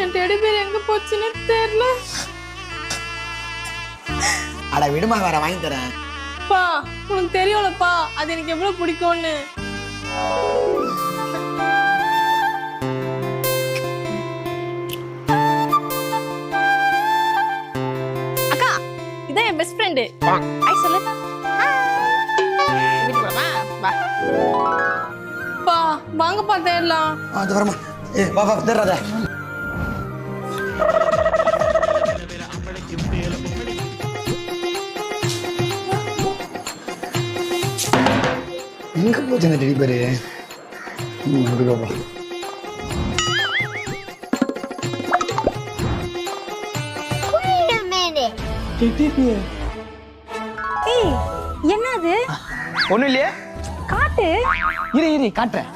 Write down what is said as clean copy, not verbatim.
என் teddy bear எங்க போச்சுன்னு தெரியல. அட விடுமா, வேற வாங்கி தரேன். பா உனக்கு தெரியும்லப்பா அது எனக்கு எவ்வளவு பிடிக்கும்னு. அக்கா இதான் என் பெஸ்ட் ஃப்ரெண்டு. ஐ சொல்லு. பா வாங்கப்பா தேடலாம். அது வரமா. வா வா தேடுறத. எங்க போச்சு அந்த டெடி பேரு? பாப்பா என்னது? ஒண்ணும் இல்லையே. காட்டு. இரு இரு காட்டுறேன்.